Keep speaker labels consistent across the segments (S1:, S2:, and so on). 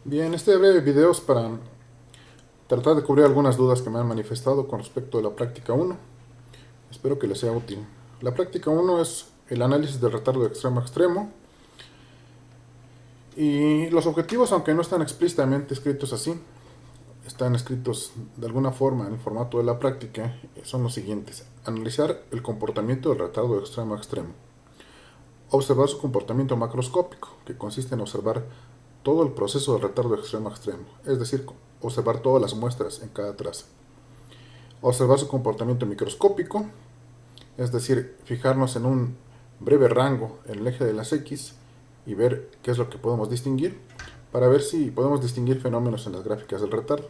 S1: Bien, este breve video es para tratar de cubrir algunas dudas que me han manifestado con respecto de la práctica uno. Espero que les sea útil. La práctica uno es el análisis del retardo de extremo a extremo y los objetivos, aunque no están explícitamente escritos así, están escritos de alguna forma en el formato de la práctica, son los siguientes. Analizar el comportamiento del retardo de extremo a extremo. Observar su comportamiento macroscópico, que consiste en observar todo el proceso del retardo de extremo a extremo, es decir, observar todas las muestras en cada traza. Observar su comportamiento microscópico, es decir, fijarnos en un breve rango en el eje de las X y ver qué es lo que podemos distinguir, para ver si podemos distinguir fenómenos en las gráficas del retardo.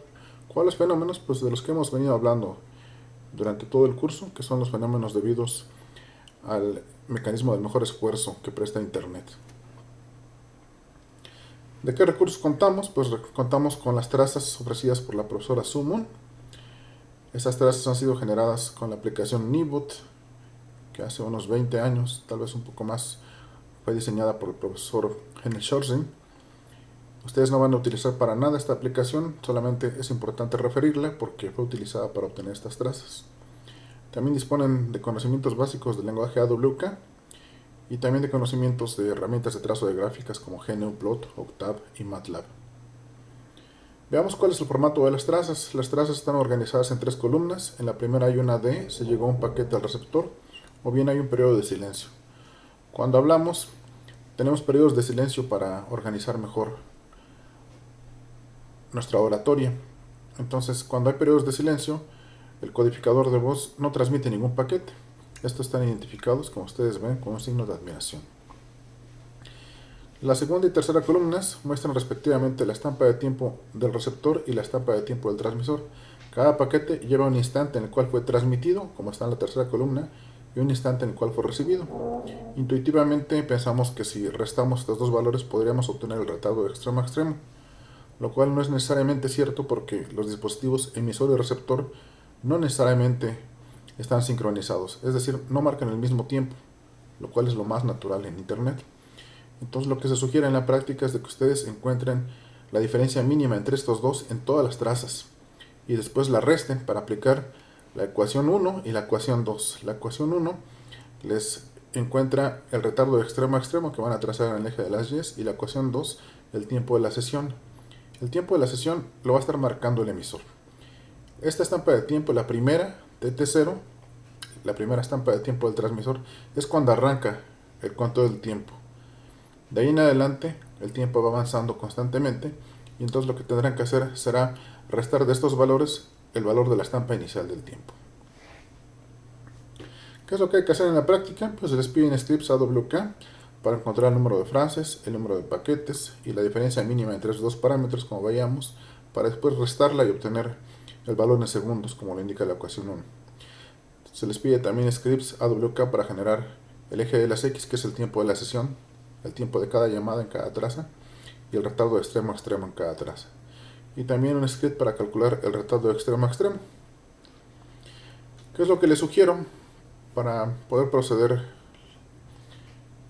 S1: ¿Cuáles fenómenos? Pues de los que hemos venido hablando durante todo el curso, que son los fenómenos debidos al mecanismo del mejor esfuerzo que presta Internet. ¿De qué recursos contamos? Pues contamos con las trazas ofrecidas por la profesora Summon. Esas trazas han sido generadas con la aplicación Nibot, que hace unos 20 años, tal vez un poco más, fue diseñada por el profesor Henning Schorzing. Ustedes no van a utilizar para nada esta aplicación, solamente es importante referirla porque fue utilizada para obtener estas trazas. También disponen de conocimientos básicos del lenguaje AWK y también de conocimientos de herramientas de trazo de gráficas como GNUplot, Octave y MATLAB. Veamos cuál es el formato de las trazas. Las trazas están organizadas en tres columnas. En la primera hay una D, se llegó un paquete al receptor, o bien hay un periodo de silencio. Cuando hablamos, tenemos periodos de silencio para organizar mejor nuestra oratoria. Entonces, cuando hay periodos de silencio, el codificador de voz no transmite ningún paquete. Estos están identificados, como ustedes ven, con un signo de admiración. La segunda y tercera columnas muestran respectivamente la estampa de tiempo del receptor y la estampa de tiempo del transmisor. Cada paquete lleva un instante en el cual fue transmitido, como está en la tercera columna, y un instante en el cual fue recibido. Intuitivamente pensamos que si restamos estos dos valores podríamos obtener el retardo de extremo a extremo, lo cual no es necesariamente cierto porque los dispositivos emisor y receptor no necesariamente están sincronizados, es decir, no marcan el mismo tiempo, lo cual es lo más natural en Internet. Entonces lo que se sugiere en la práctica es de que ustedes encuentren la diferencia mínima entre estos dos en todas las trazas y después la resten para aplicar la ecuación 1 y la ecuación 2. La ecuación 1 les encuentra el retardo de extremo a extremo que van a trazar en el eje de las Y y la ecuación 2 el tiempo de la sesión. El tiempo de la sesión lo va a estar marcando el emisor. Esta estampa de tiempo, la primera, TT0, la primera estampa de tiempo del transmisor, es cuando arranca el conteo del tiempo. De ahí en adelante el tiempo va avanzando constantemente y entonces lo que tendrán que hacer será restar de estos valores el valor de la estampa inicial del tiempo. ¿Qué es lo que hay que hacer en la práctica? Pues se les piden scripts AWK para encontrar el número de frases, el número de paquetes y la diferencia mínima entre esos dos parámetros, como veíamos, para después restarla y obtener el valor en segundos, como lo indica la ecuación 1. Se les pide también scripts AWK para generar el eje de las X, que es el tiempo de la sesión, el tiempo de cada llamada en cada traza y el retardo de extremo a extremo en cada traza. Y también un script para calcular el retardo de extremo a extremo. ¿Qué es lo que les sugiero para poder proceder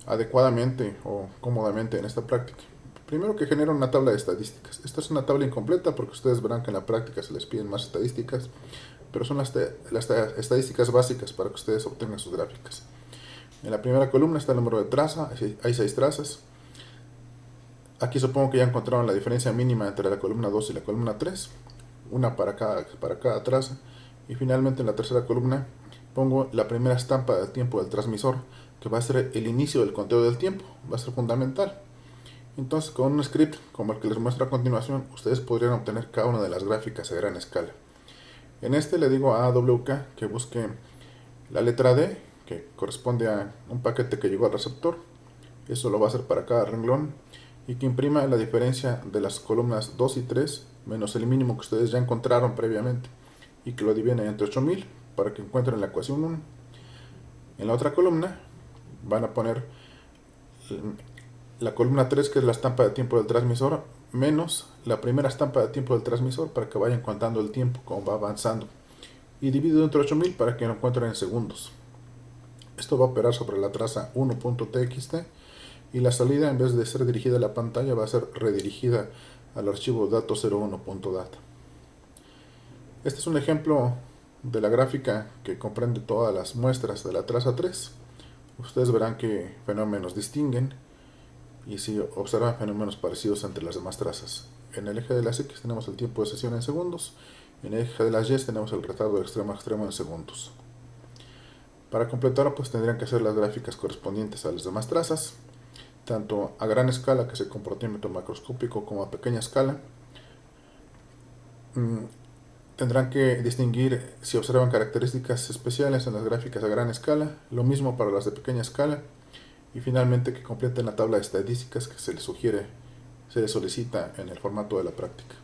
S1: adecuadamente o cómodamente en esta práctica? Primero que generen una tabla de estadísticas. Esta es una tabla incompleta porque ustedes verán que en la práctica se les piden más estadísticas, pero son las estadísticas básicas para que ustedes obtengan sus gráficas. En la primera columna está el número de traza, hay 6 trazas. Aquí supongo que ya encontraron la diferencia mínima entre la columna 2 y la columna 3, una para cada traza. Y finalmente en la tercera columna pongo la primera estampa del tiempo del transmisor, que va a ser el inicio del conteo del tiempo, va a ser fundamental. Entonces con un script como el que les muestro a continuación, ustedes podrían obtener cada una de las gráficas a gran escala. En este le digo a AWK que busque la letra D, que corresponde a un paquete que llegó al receptor. Eso lo va a hacer para cada renglón. Y que imprima la diferencia de las columnas 2 y 3 menos el mínimo que ustedes ya encontraron previamente. Y que lo dividen entre 8000 para que encuentren la ecuación 1. En la otra columna van a poner la columna 3, que es la estampa de tiempo del transmisor, menos la primera estampa de tiempo del transmisor para que vayan contando el tiempo como va avanzando. Y dividido entre 8000 para que lo encuentren en segundos. Esto va a operar sobre la traza 1.txt y la salida, en vez de ser dirigida a la pantalla, va a ser redirigida al archivo datos01.data. Este es un ejemplo de la gráfica que comprende todas las muestras de la traza 3. Ustedes verán qué fenómenos distinguen y si observan fenómenos parecidos entre las demás trazas. En el eje de las X tenemos el tiempo de sesión en segundos, en el eje de las Y tenemos el retardo de extremo a extremo en segundos. Para completar, pues tendrían que hacer las gráficas correspondientes a las demás trazas, tanto a gran escala, que es el comportamiento macroscópico, como a pequeña escala. Tendrán que distinguir si observan características especiales en las gráficas a gran escala, lo mismo para las de pequeña escala, y finalmente que completen la tabla de estadísticas que se les solicita en el formato de la práctica.